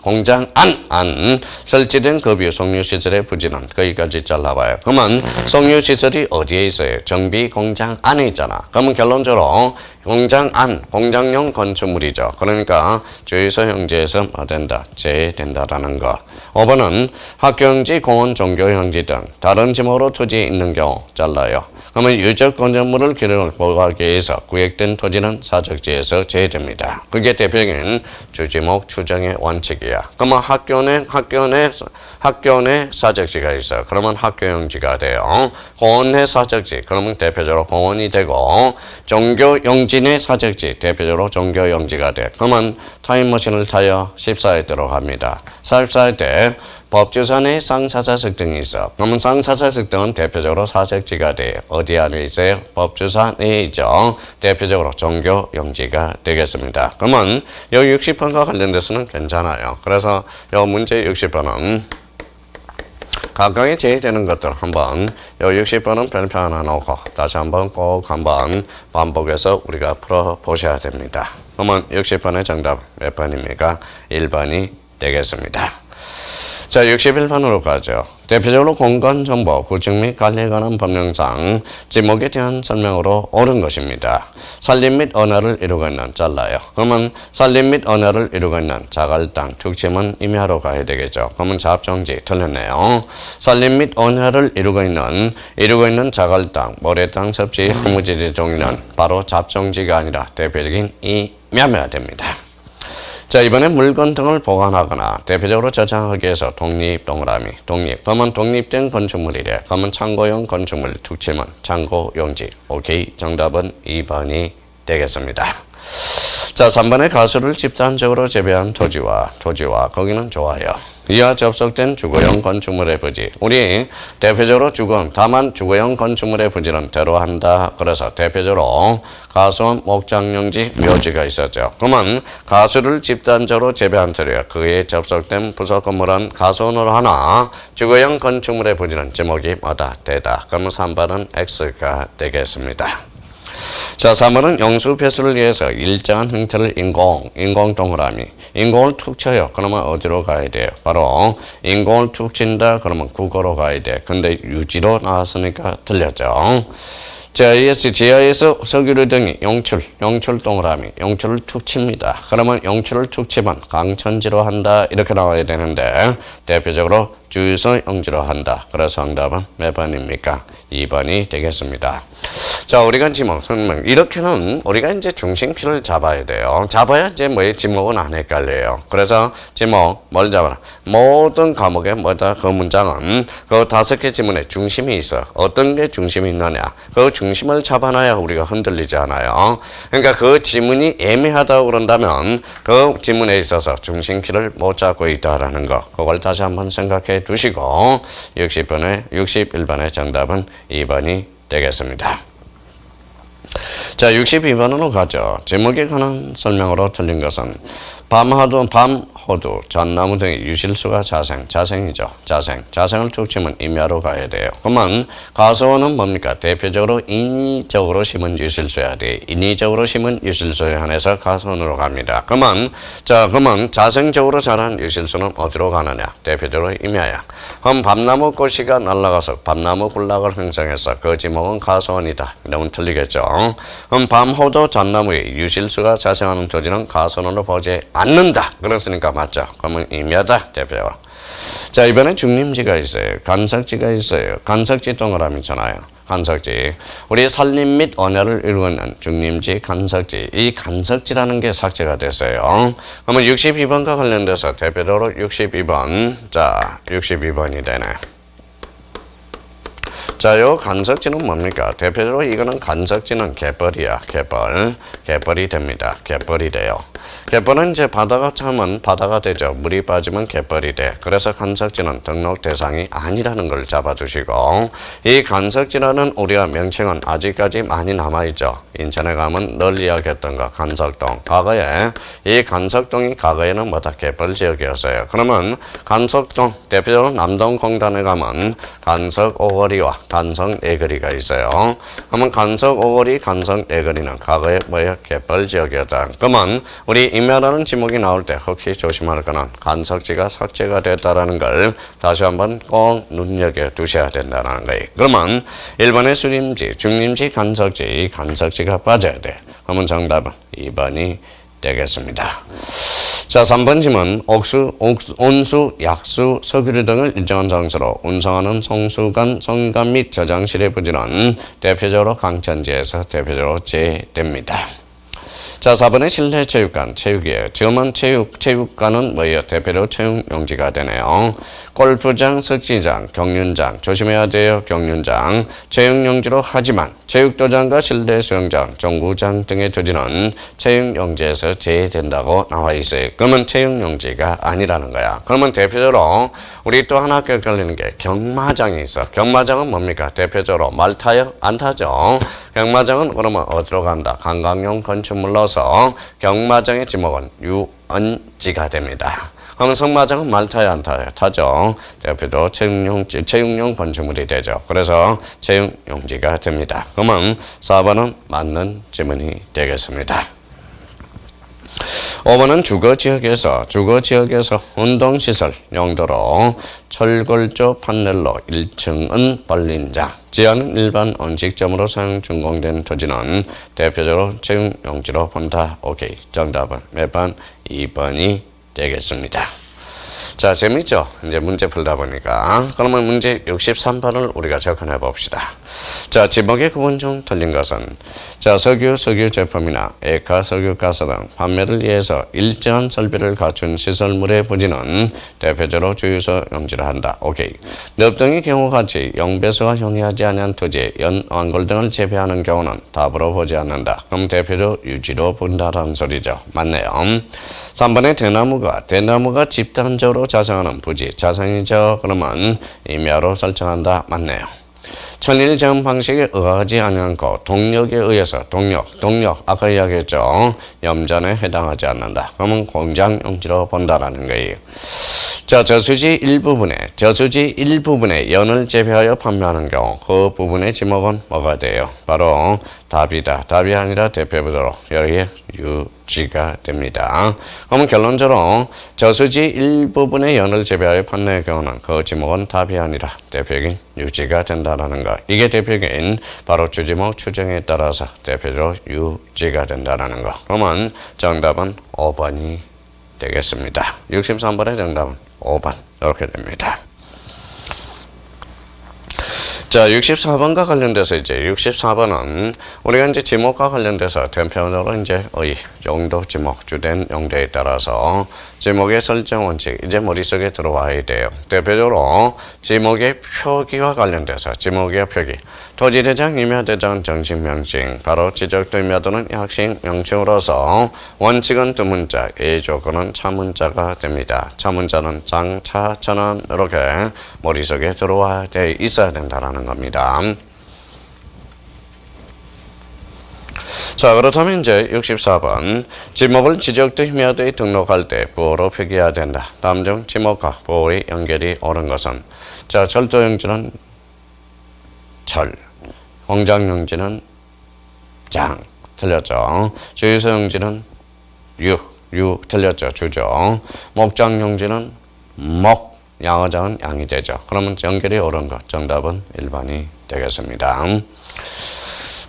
공장 안. 설치된 급유 송유시설의 부지는 거기까지 잘라봐요. 그러면 송유시설이 어디에 있어요? 정비 공장 안에 있잖아. 그러면 결론적으로 공장 안, 공장용 건축물이죠. 그러니까 주유소 형지에서 뭐 된다? 제외된다라는 거. 5번은 학교 형지, 공원, 종교 형지 등 다른 지목으로 토지에 있는 경우 잘라요. 그러면 유적 건축물을 기록을 보호하기 위해서 구획된 토지는 사적지에서 제외됩니다. 그게 대표적인 주지목 추정의 원칙이야. 그러면 학교 내 사적지가 있어. 그러면 학교용지가 돼요. 공원 내 사적지. 그러면 대표적으로 공원이 되고 종교 용지 내 사적지. 대표적으로 종교 용지가 돼. 그러면 타임머신을 타요. 14회 들어갑니다. 14회 때 법주사 내 쌍사자석 등이 있어. 그러면 쌍사자석 등은 대표적으로 사적지가 돼요. 어디 안에 있어요? 법주사 내에 있죠. 대표적으로 종교 용지가 되겠습니다. 그러면 여기 60번과 관련돼서는 괜찮아요. 그래서 이 문제 60번은 각각에 제외되는 것들 한번 요 60번은 별표 하나 놓고 다시 한번 꼭 한번 반복해서 우리가 풀어보셔야 됩니다. 그러면 60번의 정답 몇 번입니까? 1번이 되겠습니다. 자, 61번으로 가죠. 대표적으로 공간정보, 구축 및 관리에 관한 법령상 지목에 대한 설명으로 옳은 것입니다. 산림 및 언해를 이루고 있는 잘라요. 그러면 산림 및 언해를 이루고 있는 자갈 땅, 축침은 임야로 가야 되겠죠. 그러면 잡종지 틀렸네요. 산림 및 언해를 이루고 있는 자갈 땅, 모래 땅, 섭지, 허무지대 종류는 바로 잡종지가 아니라 대표적인 임야가 됩니다. 자, 이번에 물건 등을 보관하거나 대표적으로 저장하기 위해서 동그라미. 그러면 독립된 건축물이래. 그러면 창고용 건축물 툭치면 창고용지. 오케이. 정답은 2번이 되겠습니다. 자, 3번에 가수를 집단적으로 재배한 토지와 거기는 좋아요. 이와 접속된 주거용 건축물의 부지. 우리 대표적으로 다만 주거용 건축물의 부지는 대로한다. 그래서 대표적으로 가수원, 목장용지, 묘지가 있었죠. 그러면 가수를 집단적으로 재배한 토지와 그에 접속된 부속 건물은 가수원으로 하나, 주거용 건축물의 부지는 제목이 뭐다? 되다. 그러면 3번은 X가 되겠습니다. 자, 3번은 용수 배수를 위해서 일정한 형태를 인공 동그라미. 인공을 툭 쳐요. 그러면 어디로 가야 돼요? 바로 인공을 툭 친다. 그러면 국어로 가야 돼. 근데 유지로 나왔으니까 틀렸죠. GIS 석유류 등이 용출 동그라미, 용출을 툭 칩니다. 그러면 용출을 툭 치면 강천지로 한다. 이렇게 나와야 되는데 대표적으로 주유소 용지로 한다. 그래서 정답은 몇 번입니까? 2번이 되겠습니다. 자, 우리가 지목, 설명. 이렇게는 우리가 이제 중심키를 잡아야 돼요. 잡아야 이제 지목은 안 헷갈려요. 그래서 지목, 뭘 잡아라? 모든 과목에 그 문장은 그 5개 지문에 중심이 있어. 어떤 게 중심이 있느냐? 그 중심을 잡아놔야 우리가 흔들리지 않아요. 그러니까 그 지문이 애매하다고 그런다면 그 지문에 있어서 중심키를 못 잡고 있다라는 거. 그걸 다시 한번 생각해 두시고 61번의 정답은 2번이 되겠습니다. 자, 62번으로 가죠. 제목에 관한 설명으로 틀린 것은 밤호두, 잣나무 등의 유실수가 자생이죠. 자생을 쭉 치면 임야로 가야 돼요. 그러면 가소는 뭡니까? 대표적으로 인위적으로 심은 유실수야 돼. 인위적으로 심은 유실수에 한해서 가소원으로 갑니다. 그러면 자생적으로 자란 유실수는 어디로 가느냐? 대표적으로 임야야. 그럼 밤나무 꽃이가 날아가서 밤나무 군락을 형성해서 그 지목은 가소원이다. 이러면 틀리겠죠. 그럼 밤호두, 잣나무의 유실수가 자생하는 토지는 가소원으로 보지 않는다. 그랬으니까 맞죠. 그러면 임야다. 대표적으로. 자, 이번에 중림지가 있어요. 간석지가 있어요. 간석지 동그라미잖아요. 간석지. 우리 산림 및 언야를 이루고 있는 중림지, 간석지. 이 간석지라는 게 삭제가 됐어요. 그러면 62번과 관련돼서 대표적으로 62번. 자, 62번이 되네. 자, 요 간석지는 뭡니까? 대표적으로 이거는 간석지는 갯벌이야. 갯벌이 됩니다. 갯벌이 돼요. 갯벌은 이제 바다가 차면 바다가 되죠. 물이 빠지면 갯벌이 돼. 그래서 간석지는 등록 대상이 아니라는 걸 잡아두시고, 이 간석지라는 우리가 명칭은 아직까지 많이 남아있죠. 인천에 가면 널리 이야기했던 거 간석동. 과거에 이 간석동이 과거에는 뭐다? 갯벌 지역이었어요. 그러면 간석동, 대표적으로 남동공단에 가면 간석 오거리와 간석 내거리가 있어요. 그러면 간석 오거리, 간석 내거리는 과거에 뭐예요? 갯벌 지역이었다. 그러면 우리 임야라는 지목이 나올 때 혹시 조심할 거는 간석지가 삭제가 됐다라는 걸 다시 한번 꼭 눈여겨 두셔야 된다는 거예요. 그러면 1번의 수림지, 중림지, 간석지, 간석지가 빠져야 돼. 그러면 정답은 2번이 되겠습니다. 자, 3번 지문 온수, 약수, 석유류 등을 일정한 장소로 운송하는 송수관, 성관 및 저장실의 부지는 대표적으로 강천지에서 대표적으로 제됩니다. 자, 4번의 실내 체육관, 체육이에요. 지금은 체육관은 뭐예요? 대표로 체육용지가 되네요. 골프장, 석지장, 경륜장, 조심해야 돼요. 경륜장, 체육용지로 하지만 체육도장과 실내 수영장, 정구장 등의 토지는 체육용지에서 제외된다고 나와 있어요. 그러면 체육용지가 아니라는 거야. 그러면 대표적으로 우리 또 하나 헷갈리는 게 경마장이 있어. 경마장은 뭡니까? 대표적으로 말 타요? 안 타죠. 경마장은 그러면 어디로 간다? 관광용 건축물로서 경마장의 지목은 유언지가 됩니다. 그러면 성마장은 말 타요? 안 타요? 타죠. 대표적으로 체육용 건축물이 되죠. 그래서 체육용지가 됩니다. 그러면 4번은 맞는 지문이 되겠습니다. 5번은 주거지역에서 운동시설 용도로 철골조 판넬로 1층은 벌린장, 지하는 일반 음식점으로 사용 준공된 토지는 대표적으로 체육용지로 본다. 오케이. 정답은 몇 번? 2번이 되겠습니다. 자, 재밌죠? 이제 문제 풀다 보니까. 그러면 문제 63번을 우리가 접근해 봅시다. 자, 지목의 구분 중 틀린 것은 자, 석유 제품이나 액화 석유가스 등 판매를 위해서 일정한 설비를 갖춘 시설물의 부지는 대표적으로 주유소 용지를 한다. 오케이. 늪 등의 경우같이 영배수가 형이하지 않은 토지에 연왕골 등을 재배하는 경우는 답으로 보지 않는다. 그럼 대표적으로 유지로 본다라는 소리죠. 맞네요. 3번의 대나무가 집단적으로 자생하는 부지, 자생이죠. 그러면 임야로 설정한다. 맞네요. 천일정 방식에 의하지 않고 동력에 의해서 동력 아까 이야기했죠. 염전에 해당하지 않는다. 그러면 공장 용지로 본다라는 거예요. 자, 저수지 일부분에 연을 재배하여 판매하는 경우 그 부분의 지목은 뭐가 돼요? 바로 답이다. 답이 아니라 대표적으로 여기에 유지가 됩니다. 그러면 결론적으로 저수지 일부분의 연을 재배하여 판매의 경우는 그 지목은 답이 아니라 대표적인 유지가 된다는 거. 이게 대표적인 바로 주지목 추정에 따라서 대표적으로 유지가 된다는 거. 그러면 정답은 5번이 되겠습니다. 63번의 정답은 5번 이렇게 됩니다. 자, 64번과 관련돼서 이제 64번은 우리가 이제 지목과 관련돼서 대표적으로 이제 용도 지목, 주된 용도에 따라서 지목의 설정 원칙 이제 머릿속에 들어와야 돼요. 대표적으로 지목의 표기와 관련돼서 지목의 표기. 토지대장, 임야대장, 정식명칭, 바로 지적된 임야도는 약식 명칭으로서 원칙은 두 문자, 이 조건은 차문자가 됩니다. 차문자는 장, 차, 전원 이렇게 머릿속에 들어와 있어야 된다는 겁니다. 자, 그렇다면 이제 64번. 지목을 지적도 희미하도에 등록할 때 부호로 표기해야 된다. 다음 중 지목과 부호의 연결이 옳은 것은? 자, 철도용지는 철, 공장용지는 장. 틀렸죠. 주유소용지는 유 틀렸죠. 주죠. 목장용지는 목, 양어장은 양이 되죠. 그러면 연결이 옳은 것. 정답은 1번이 되겠습니다.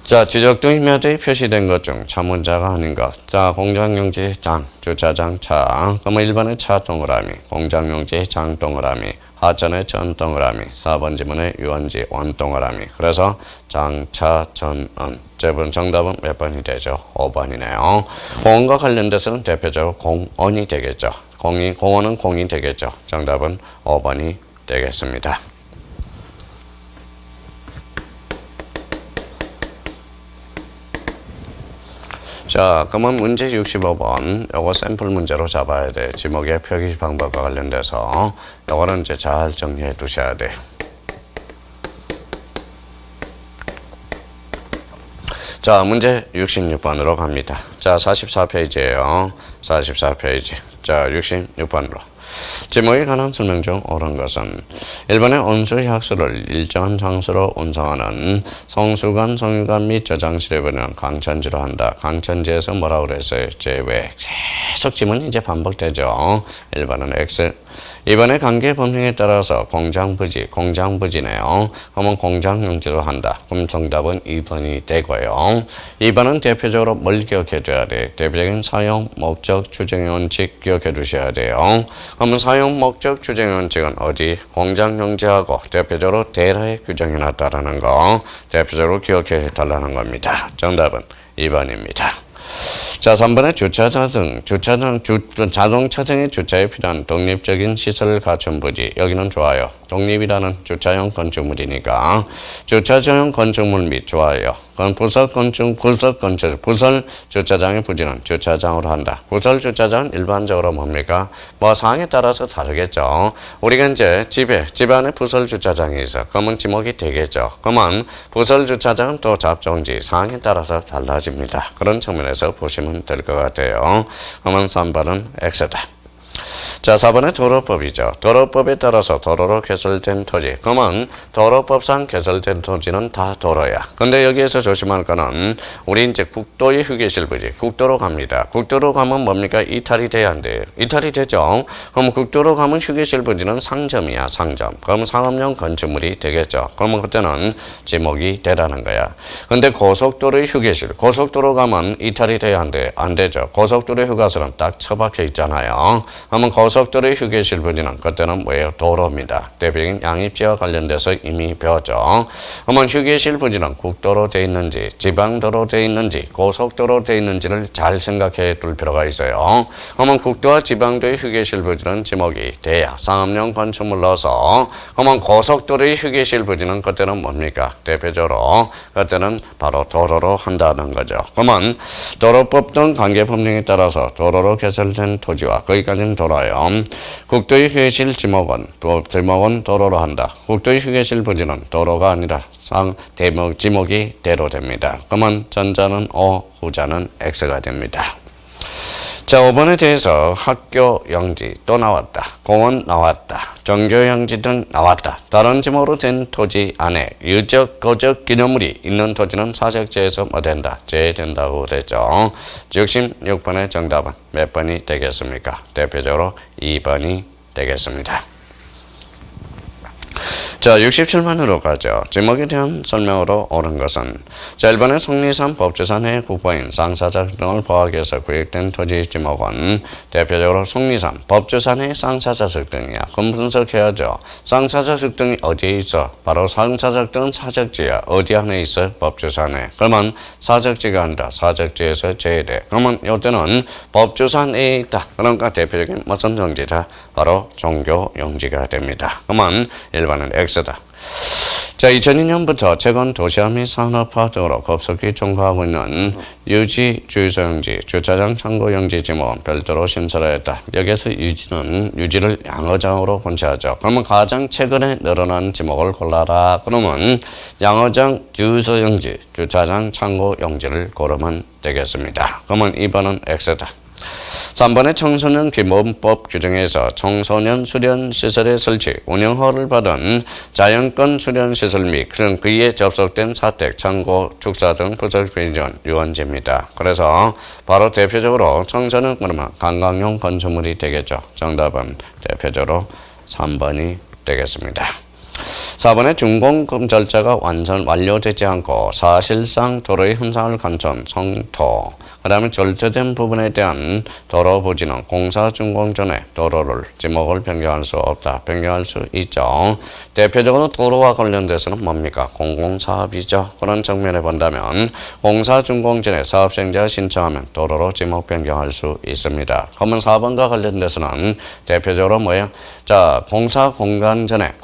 자, 지적등 희미하도에 표시된 것 중 차문자가 아닌 것. 자, 공장용지 장, 주차장 차. 그러면 1번의 차 동그라미, 공장용지 장 동그라미, 하천의 전 동그라미, 4번 지문의 유원지 원 동그라미. 그래서 장, 차, 전, 은. 정답은 몇 번이 되죠? 5번이네요. 공원과 관련돼서는 대표적으로 공원이 되겠죠. 공원은 공이 되겠죠. 정답은 5번이 되겠습니다. 자, 그러면 문제 65번. 요거 샘플 문제로 잡아야 돼. 지목의 표기 방법과 관련돼서 요거는 이제 잘 정리해 두셔야 돼. 자, 문제 66번으로 갑니다. 자, 44페이지예요. 44페이지. 자, 66번으로. 지목에 관한 설명 중 옳은 것은 1번의 온수 약수를 일정한 장소로 운송하는 성수관, 성유관 및 저장실에 버리는 강천지로 한다. 강천지에서 뭐라고 그랬어요? 제외. 계속 지문이 이제 반복되죠. 1번은 X. 2번의 관계 범행에 따라서 공장부지네요. 그러면 공장용지로 한다. 그럼 정답은 2번이 되고요. 2번은 대표적으로 뭘 기억해 둬야 돼? 대표적인 사용, 목적, 추정의 원칙 기억해 두셔야 돼요. 그러면 사용, 목적, 추정의 원칙은 어디? 공장용지하고 대표적으로 대라에 규정해 놨다라는 거 대표적으로 기억해 달라는 겁니다. 정답은 2번입니다. 자, 3번의 주차장 등, 자동차 등의 주차에 필요한 독립적인 시설을 갖춘 부지. 여기는 좋아요. 독립이라는 주차용 건축물이니까 주차장 건축물 및 좋아요. 그럼 부설 주차장의 부지는 주차장으로 한다. 부설 주차장은 일반적으로 뭡니까? 뭐 상황에 따라서 다르겠죠. 우리가 이제 집 안에 부설 주차장이 있어. 그러면 지목이 되겠죠. 그러면 부설 주차장은 또 잡종지 상황에 따라서 달라집니다. 그런 측면에서 보시면 될 것 같아요. 그러면 3번은 X다. 자, 4번의 도로법이죠. 도로법에 따라서 도로로 개설된 토지. 그러면 도로법상 개설된 토지는 다 도로야. 근데 여기에서 조심할 거는 우리 이제 국도의 휴게실 부지. 국도로 갑니다. 국도로 가면 뭡니까? 이탈이 돼야 안 돼요. 이탈이 되죠. 그럼 국도로 가면 휴게실 부지는 상점이야. 상점. 그럼 상업용 건축물이 되겠죠. 그러면 그때는 지목이 되라는 거야. 근데 고속도로의 휴게실. 고속도로 가면 이탈이 돼야 안 돼. 안 되죠. 고속도로의 휴가소는 딱 처박혀 있잖아요. 그러면 고속도로의 휴게실 부지는 그때는 뭐예요? 도로입니다. 대표적인 양입지와 관련돼서 이미 배웠죠. 그러면 휴게실 부지는 국도로 돼 있는지, 지방도로 돼 있는지, 고속도로 돼 있는지를 잘 생각해 둘 필요가 있어요. 그러면 국도와 지방도의 휴게실 부지는 지목이 돼야 상업용 건축물 넣어서, 그러면 고속도로의 휴게실 부지는 그때는 뭡니까? 대표적으로 그때는 바로 도로로 한다는 거죠. 그러면 도로법 등 관계법령에 따라서 도로로 개설된 토지와 거기까지는 도로예요. 국도의 휴게실 지목은 도로로 한다. 국도의 휴게실 부지는 도로가 아니라 지목이 대로 됩니다. 그러면 전자는 O, 후자는 X가 됩니다. 자, 5번에 대해서 학교 영지 또 나왔다. 공원 나왔다. 종교 영지 등 나왔다. 다른 지목으로 된 토지 안에 유적, 거적, 기념물이 있는 토지는 사적지에서 뭐 된다? 제외된다고 됐죠. 66번의 정답은 몇 번이 되겠습니까? 대표적으로 2번이 되겠습니다. 자, 67번으로 가죠. 지목에 대한 설명으로 옳은 것은 자, 1번의 속리산 법주산의 국보인 쌍사자석 등을 포함하기 위해서 구획된 토지 지목은 대표적으로 속리산, 법주산의 쌍사자석 등이야. 그럼 분석해야죠. 쌍사자석 등이 어디에 있어? 바로 쌍사자석 등은 사적지야. 어디 안에 있어? 법주산에. 그러면 사적지가 아니라 사적지에서 제외돼. 그러면 이때는 법주산에 있다. 그러니까 대표적인 무슨 영지다? 바로 종교 영지가 됩니다. 그러면 1번은 X다. 자, 2002년부터 최근 도시화 및 산업화 등으로 급속히 증가하고 있는 유지, 주유소용지, 주차장 창고용지 지목은 별도로 심사를 했다. 여기에서 유지를 양어장으로 본체하죠. 그러면 가장 최근에 늘어난 지목을 골라라. 그러면 양어장, 주유소용지, 주차장 창고용지를 고르면 되겠습니다. 그러면 2번은 X다. 3번의 청소년 기본법 규정에서 청소년 수련 시설의 설치, 운영 허를 받은 자연권 수련 시설 및 그에 접속된 사택, 창고, 축사 등 부설 비전 유원지입니다. 그래서 바로 대표적으로 청소년 그러면 관광용 건축물이 되겠죠. 정답은 대표적으로 3번이 되겠습니다. 4번의 준공금 절차가 완료되지 않고 사실상 도로의 흔상을 감춘 성토, 그 다음에 절제된 부분에 대한 도로 부지는 공사 준공 전에 도로를 지목을 변경할 수 없다. 변경할 수 있죠. 대표적으로 도로와 관련돼서는 뭡니까? 공공사업이죠. 그런 측면에 본다면 공사 준공 전에 사업시행자가 신청하면 도로로 지목 변경할 수 있습니다. 그러면 4번과 관련돼서는 대표적으로 뭐예요? 자, 공사 공간 전에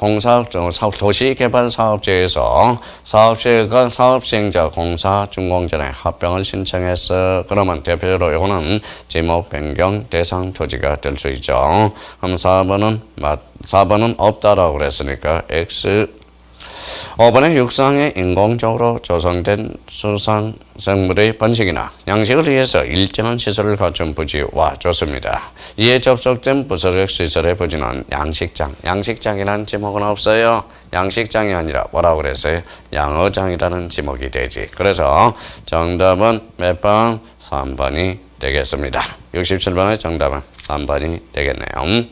도시개발사업제에서 사업시행자 공사 준공 전에 합병을 신청했어. 그러면 대표적으로 이거는 지목 변경 대상 토지가 될 수 있죠. 그럼 4번은 없다라고 그랬으니까 X. 5번의 육상에 인공적으로 조성된 수상 생물의 번식이나 양식을 위해서 일정한 시설을 갖춘 부지와 좋습니다. 이에 접속된 부설적 시설의 부지는 양식장. 양식장이라는 지목은 없어요. 양식장이 아니라 뭐라고 그랬어요? 양어장이라는 지목이 되지. 그래서 정답은 몇 번? 3번이 되겠습니다. 67번의 정답은 3번이 되겠네요.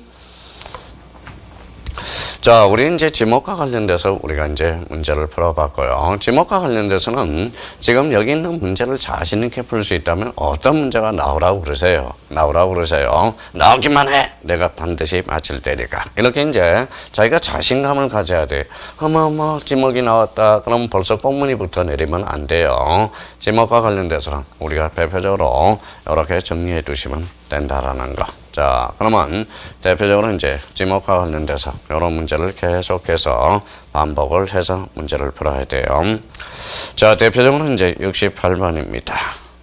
자, 우리 이제 지목과 관련돼서 우리가 이제 문제를 풀어봤고요. 지목과 관련돼서는 지금 여기 있는 문제를 자신 있게 풀 수 있다면 어떤 문제가 나오라고 그러세요? 나오기만 해! 내가 반드시 맞출 테니까. 이렇게 이제 자기가 자신감을 가져야 돼. 어머, 지목이 나왔다. 그럼 벌써 꽁무니부터 내리면 안 돼요. 지목과 관련돼서는 우리가 대표적으로 이렇게 정리해 두시면 된다라는 거. 자, 그러면 대표적으로 이제 지목과 관련돼서 이런 문제를 계속해서 반복을 해서 문제를 풀어야 돼요. 자, 대표적으로 이제 68번입니다.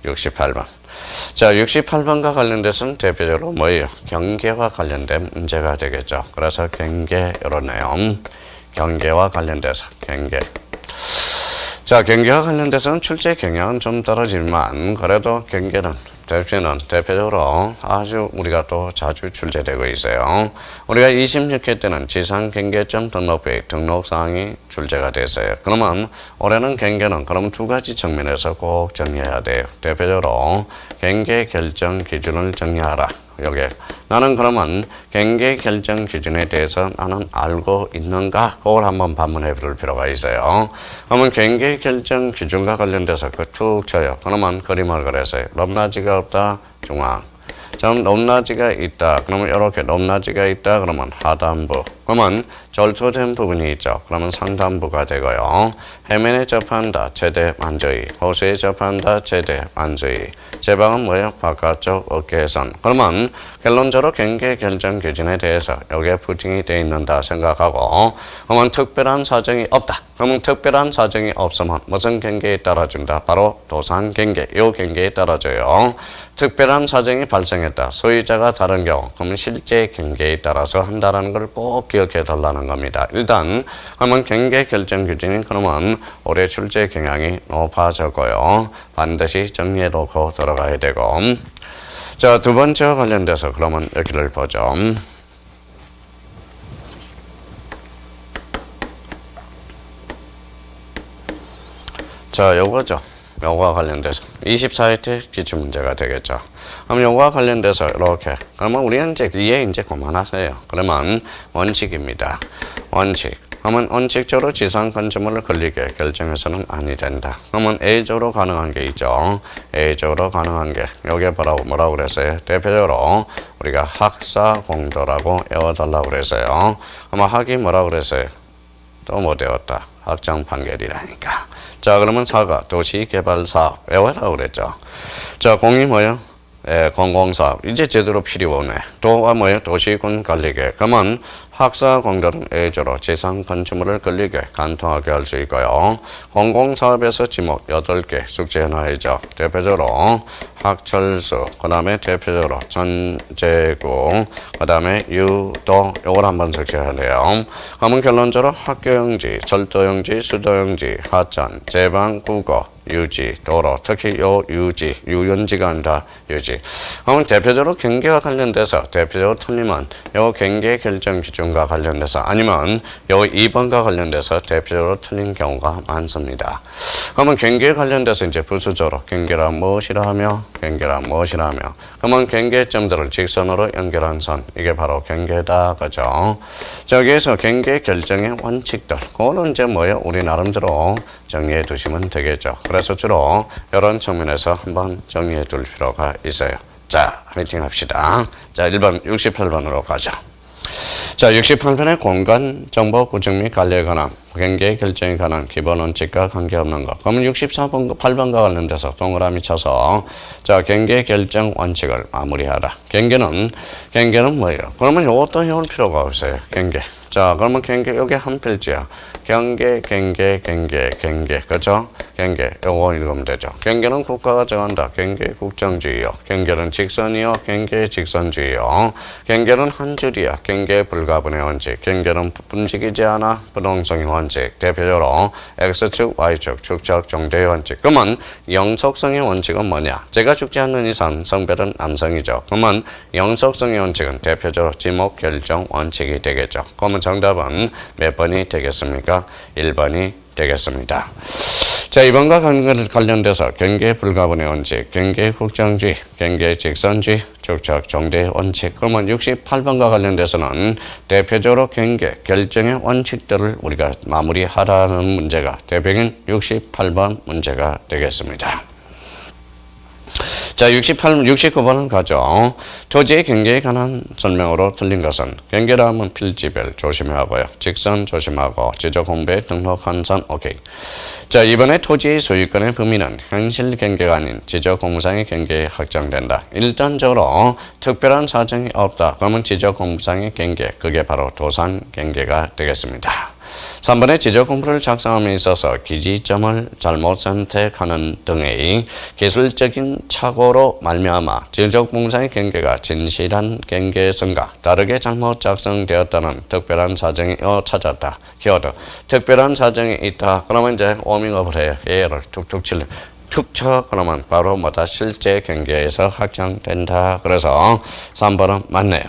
68번. 자, 68번과 관련돼서는 대표적으로 뭐예요? 경계와 관련된 문제가 되겠죠. 그래서 경계 이런 내용. 경계와 관련돼서 경계. 자, 경계와 관련돼서는 출제 경향은 좀 떨어지지만 그래도 경계는 대표적으로 아주 우리가 또 자주 출제되고 있어요. 우리가 26회 때는 지상 경계점 등록부에 등록사항이 출제가 됐어요. 그러면 올해는 경계는 그럼 두 가지 측면에서 꼭 정리해야 돼요. 대표적으로 경계 결정 기준을 정리하라. 여기 나는 그러면 경계 결정 기준에 대해서 나는 알고 있는가? 그걸 한번 반문해 볼 필요가 있어요. 그러면 경계 결정 기준과 관련돼서 그 툭 쳐요. 그러면 그림을 그려서요. 높낮이가 없다. 중앙. 좀 높낮이가 있다. 그러면 이렇게 높낮이가 있다. 그러면 하단부. 그러면 절소된 부분이 있죠. 그러면 상단부가 되고요. 해면에 접한다. 최대 완전히. 호수에 접한다. 최대 완전히. 제방은 뭐예요? 바깥쪽 어깨선. 그러면 결론적으로 경계 결정 기준에 대해서 여기에 부팅이 되어 있는다 생각하고 그러면 특별한 사정이 없다. 그러면 특별한 사정이 없으면 무슨 경계에 따라준다? 바로 도산 경계. 이 경계에 따라줘요. 특별한 사정이 발생했다. 소유자가 다른 경우 그러면 실제 경계에 따라서 한다는 걸 꼭 기억해 달라는 겁니다. 일단 그러면 경계 결정 기준이 그러면 올해 출제 경향이 높아졌고요. 반드시 정리해 놓고 들어가야 되고 자, 두 번째와 관련돼서 그러면 여기를 보죠. 자, 요거죠. 요거와 관련돼서 24회 때 기출문제가 되겠죠. 그럼 요거와 관련돼서 이렇게 그러면 우리는 이제 이해 이제 그만하세요. 그러면 원칙입니다. 원칙. 그러면 원칙적으로 지상 건축물을 걸리게 결정해서는 아니 된다. 그러면 A적으로 가능한 게 있죠. A적으로 가능한 게 여기에 뭐라고 그랬어요? 대표적으로 우리가 학사 공도라고 외워달라고 그랬어요. 그러면 학이 뭐라고 그랬어요? 또 못 외웠다. 확정 판결이라니까. 자, 그러면 4가 도시개발사업 외워라고 그랬죠. 자, 공이 뭐예요? 공공사업. 이제 제대로 필요 없네. 도가 뭐예요? 도시군 관리계. 그러면 학사공들은 A조로 지상 건축물을 걸리게 간통하게 할 수 있고요. 공공사업에서 지목 8개 숙제 하나이죠. 대표적으로 학철수, 그 다음에 대표적으로 전제구, 그 다음에 유도, 요걸 한번 숙제해야 돼요. 그러면 결론적으로 학교용지, 철도용지, 수도용지, 하천, 제방, 국어, 유지, 도로, 특히 요 유지, 유연지가 아니라 유지. 그러면 대표적으로 경계와 관련돼서 대표적으로 틀리면 요 경계 결정 기준과 관련돼서 아니면 요 2번과 관련돼서 대표적으로 틀린 경우가 많습니다. 그러면 경계에 관련돼서 이제 부수적으로 경계란 무엇이라 하며 경계란 무엇이라 하며 그러면 경계점들을 직선으로 연결한 선 이게 바로 경계다 그죠? 저기에서 경계 결정의 원칙들 그거는 이제 뭐예요? 우리 나름대로 정리해 두시면 되겠죠. 그래서 주로 이런 측면에서 한번 정리해 둘 필요가 있어요. 자, 화이팅 합시다. 자, 1번 68번으로 가죠. 자, 68편의 공간 정보 구축 및 관리에 관한 경계 결정에 관한 기본 원칙과 관계없는 것. 그러면 64번, 8번과 관련돼서 동그라미 쳐서 자, 경계 결정 원칙을 마무리하라. 경계는 뭐예요? 그러면 이것도 해올 필요가 없어요. 경계. 자, 그러면 경계 여기 한 필지야. 경계. 그렇죠? 경계. 요거 읽으면 되죠. 경계는 국가가 정한다. 경계 국정주의요. 경계는 직선이요. 경계 직선주의요. 경계는 한 줄이야. 경계 불가분의 원칙. 경계는 분직이지 않아. 부동성의 원칙. 대표적으로 X축, Y축, 축적, 정대의 원칙. 그러면 영속성의 원칙은 뭐냐? 제가 죽지 않는 이상 성별은 남성이죠. 그러면 영속성의 원칙은 대표적으로 지목 결정 원칙이 되겠죠. 그러면 정답은 몇 번이 되겠습니까? 1번이 되겠습니다. 자, 이번과 관련돼서 경계 불가분의 원칙, 경계 국정주의, 경계 직선주의, 축적 정대 원칙. 그러면 68번과 관련돼서는 대표적으로 경계 결정의 원칙들을 우리가 마무리하라는 문제가 대표적인 68번 문제가 되겠습니다. 자, 69번은 가죠. 토지의 경계에 관한 설명으로 틀린 것은 경계라 하면 필지별 조심하고요. 직선 조심하고 지적 공부에 등록한 선 오케이. 자, 이번에 토지의 소유권의 범위는 현실 경계가 아닌 지적 공부상의 경계에 확정된다. 일단적으로 특별한 사정이 없다. 그러면 지적 공부상의 경계, 그게 바로 도산 경계가 되겠습니다. 3번의 지적 공부를 작성함에 있어서 기지점을 잘못 선택하는 등의 기술적인 착오로 말미암아 지적 공부상의 경계가 진실한 경계선과 다르게 잘못 작성되었다는 특별한 사정이 찾았다. 키워드 특별한 사정이 있다. 그러면 이제 워밍업을 해요. 얘를 툭툭 칠려. 툭 쳐. 그러면 바로 뭐다 실제 경계에서 확정된다. 그래서 3번은 맞네요.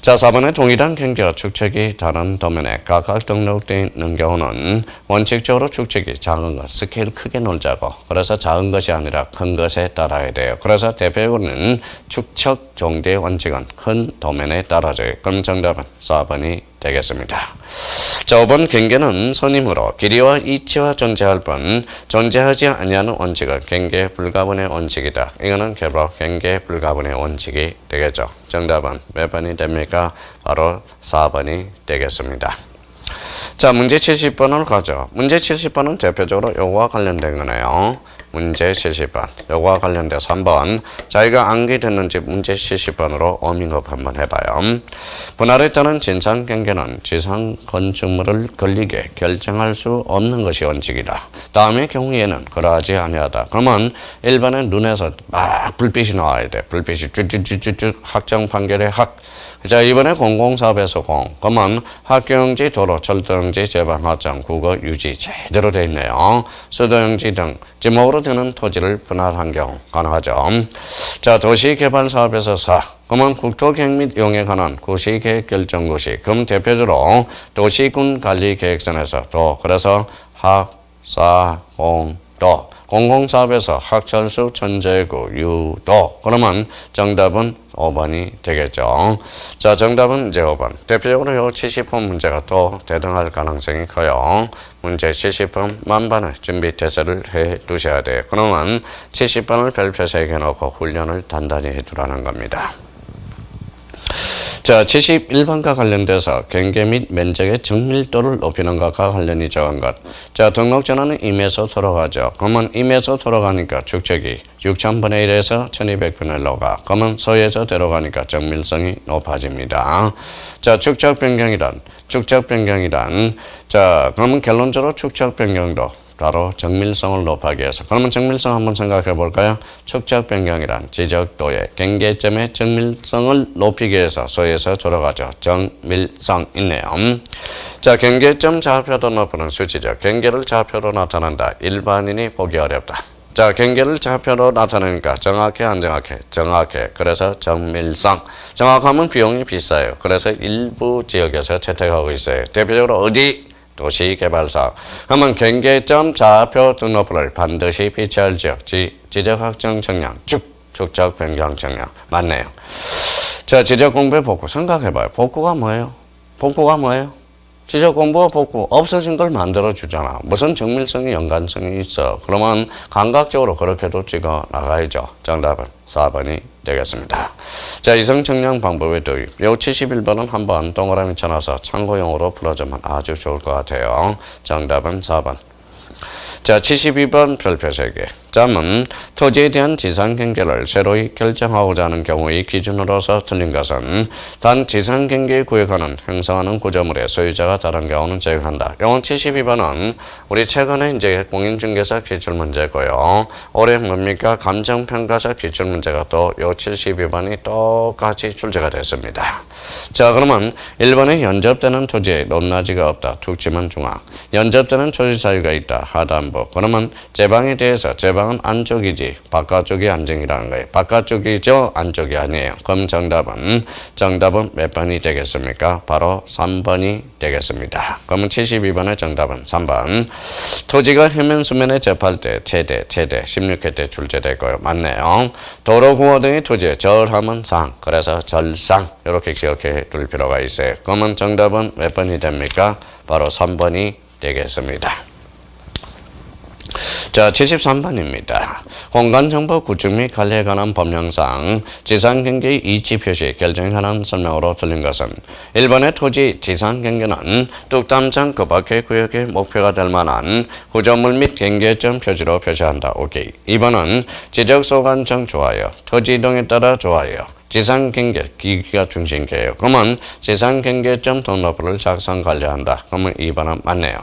자, 4번에 동일한 경계와 축척이 다른 도면에 각각 등록되어 있는 경우는 원칙적으로 축척이 작은 것, 스케일 크게 놀자고 그래서 작은 것이 아니라 큰 것에 따라야 돼요. 그래서 대표적으로는 축척 종대 원칙은 큰 도면에 따라져요. 그럼 정답은 4번이 되겠습니다. 자, 5번 경계는 선임으로 길이와 이치와 존재할 뿐 존재하지 아니하는 원칙은 경계 불가분의 원칙이다. 이거는 결국 경계 불가분의 원칙이 되겠죠. 정답은 몇 번이 됩니까? 바로 4번이 되겠습니다. 자, 문제 70번으로 가죠. 문제 70번은 대표적으로 요거와 관련된 거네요. 문제 70번. 요거와 관련돼서 한번 자기가 암기됐는지 문제 70번으로 워밍업 한번 해봐요. 분할에 따른 진상 경계는 지상 건축물을 걸리게 결정할 수 없는 것이 원칙이다. 다음의 경우에는 그러하지 아니하다. 그러면 1번에 눈에서 막 불빛이 나와야 돼. 불빛이 쭉쭉쭉쭉 확정 판결의 학. 자, 이번에 공공사업에서 공. 그러면 학교용지, 도로, 철도용지, 제방, 하천, 국어, 유지 제대로 돼 있네요. 수도용지 등 지목으로 되는 토지를 분할한 경우 가능하죠. 자, 도시개발사업에서 4. 그러면 국토계획 및 이용에 관한 구시계획 결정구시. 그럼 대표적으로 도시군관리계획선에서 도. 그래서 학, 사, 공, 도. 공공사업에서 학철수, 천재구, 유도. 그러면 정답은 5번이 되겠죠. 자, 정답은 이제 5번. 대표적으로 요 70번 문제가 또 대등할 가능성이 커요. 문제 70번 만반의 준비 태세를 해 두셔야 돼요. 그러면 70번을 별표 3개 놓고 훈련을 단단히 해 두라는 겁니다. 자, 71번과 관련돼서 경계 및 면적의 정밀도를 높이는 것과 관련이 적은 것. 자, 등록전환은 임에서 돌아가죠. 그러면 임에서 돌아가니까 축적이 6000분의 1에서 1200분의 1로 가. 그러면 서에서 데려가니까 정밀성이 높아집니다. 자, 축적 변경이란, 자, 그러면 결론적으로 축적 변경도 바로 정밀성을 높이기 위해서. 그러면 정밀성 한번 생각해 볼까요? 축적 변경이란 지적도의 경계점의 정밀성을 높이기 위해서 소에서 돌아가죠. 정밀성 있네요. 자, 경계점 좌표도 높이는 수치죠. 경계를 좌표로 나타낸다. 일반인이 보기 어렵다. 자, 경계를 좌표로 나타내니까 정확해 안 정확해? 정확해. 그래서 정밀성. 정확하면 비용이 비싸요. 그래서 일부 지역에서 채택하고 있어요. 대표적으로 어디? 도시개발사업. 그러면 경계점 좌표 등록부를 반드시 비치할 지역, 지적 확정 정량, 축적 변경 정량. 맞네요. 자, 지적 공부의 복구 생각해봐요. 복구가 뭐예요? 지적 공부와 복구 없어진 걸 만들어 주잖아. 무슨 정밀성이 연관성이 있어. 그러면 감각적으로 그렇게도 찍어 나가야죠. 정답은 4번이 되겠습니다. 자, 이성 정량 방법의 도입. 요 71번은 한번 동그라미 쳐놔서 참고용으로 풀어주면 아주 좋을 것 같아요. 정답은 4번. 자, 72번 별표 3개. 자문 토지에 대한 지상경계를 새로이 결정하고자 하는 경우의 기준으로서 틀린 것은 단 지상경계의 구역하는 형성하는 구조물의 소유자가 다른 경우는 제외한다. 요건 72번은 우리 최근에 이제 공인중개사 기출문제고요. 올해 뭡니까? 감정평가사 기출문제가 또 요 72번이 똑같이 출제가 됐습니다. 자, 그러면 1번에 연접되는 토지에 높낮이가 없다. 툭 치면 중앙. 연접되는 토지 사유가 있다. 하단부. 그러면 제방에 대해서 제방은 안쪽이지 바깥쪽이 안정이라는 거예요. 바깥쪽이죠. 안쪽이 아니에요. 그럼 정답은 몇 번이 되겠습니까? 바로 3번이 되겠습니다. 그러면 72번의 정답은 3번. 토지가 해면 수면에 접할 때 최대 16회 때 출제되고요. 맞네요. 도로 구호 등의 토지에 절하면 상. 그래서 절상. 이렇게 기억해 둘 필요가 있어요. 그러면 정답은 몇 번이 됩니까? 바로 3번이 되겠습니다. 자, 73번입니다. 공간정보 구축 및 관리에 관한 법령상 지상경계의 이치 표시 결정에 관한 설명으로 틀린 것은 1번의 토지 지상경계는 뚝담장 그 밖의 구역의 목표가 될 만한 구조물 및 경계점 표지로 표시한다. 오케이. 2번은 지적소관청 좋아요. 토지 이동에 따라 좋아요. 지상경계 기기가 중심계예요. 그러면 지상경계점 등록부를 작성 관리한다. 그러면 2번은 맞네요.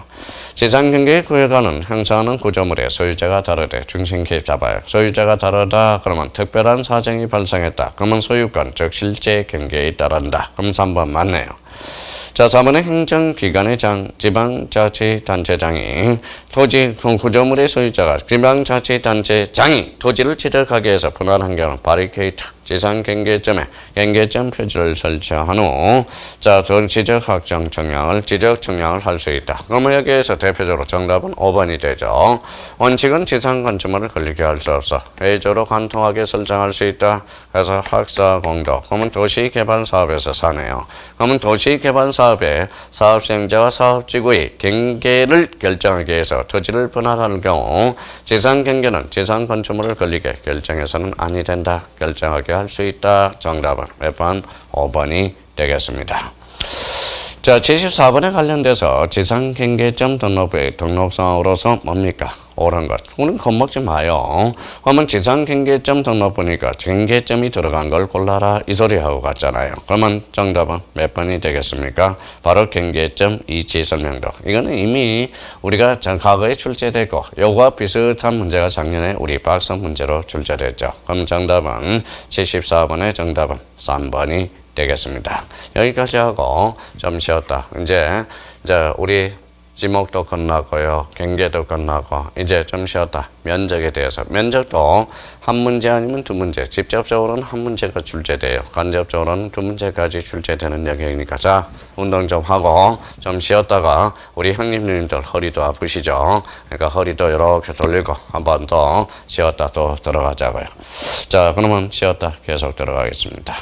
지상경계 구역하는 형성하는 구조물의 소유자가 다르되 중심계 잡아요. 소유자가 다르다. 그러면 특별한 사정이 발생했다. 그러면 소유권 즉 실제 경계에 따른다. 그럼 3번 맞네요. 자, 4번의 행정기관의 지방자치단체장이 토지 구조물의 소유자가 지방자치단체장이 토지를 지적하기 위해서 분할한 경우 바리케이트 지상경계점에 경계점 표지를 설치한 후 자, 지적 확정 정량을 할 수 있다. 그러면 여기에서 대표적으로 정답은 5번이 되죠. 원칙은 지상 건축물을 걸리게 할 수 없어. 회의적으로 관통하게 설정할 수 있다. 그래서 학사 공도. 그러면 도시개발 사업에서 사네요. 그러면 도시개발 사업의 사업 수행자와 사업지구의 경계를 결정하기 위해서 토지를 분할하는 경우 지상 경계는 지상 건축물을 걸리게 결정해서는 아니 된다. 결정하게 할 수 있다. 정답은 몇 번? 5번이 되겠습니다. 자, 74번에 관련돼서 지상경계점 등록부의 등록사항으로서 뭡니까? 옳은 것. 우리는 겁먹지 마요. 그러면 지상경계점 등록부니까 경계점이 들어간 걸 골라라 이 소리 하고 갔잖아요. 그러면 정답은 몇 번이 되겠습니까? 바로 경계점 이치 설명도. 이거는 이미 우리가 과거에 출제되고 요거와 비슷한 문제가 작년에 우리 박사 문제로 출제됐죠. 그럼 정답은 74번의 정답은 3번이 되겠습니다. 여기까지 하고 좀 쉬었다. 이제 우리 지목도 끝나고요. 경계도 끝나고 이제 좀 쉬었다. 면적에 대해서. 면적도 한 문제 아니면 두 문제. 직접적으로는 한 문제가 출제돼요. 간접적으로는 두 문제까지 출제되는 영역이니까 자, 운동 좀 하고 좀 쉬었다가 우리 형님들 허리도 아프시죠? 그러니까 허리도 이렇게 돌리고 한 번 더 쉬었다 또 들어가자고요. 자, 그러면 쉬었다 계속 들어가겠습니다.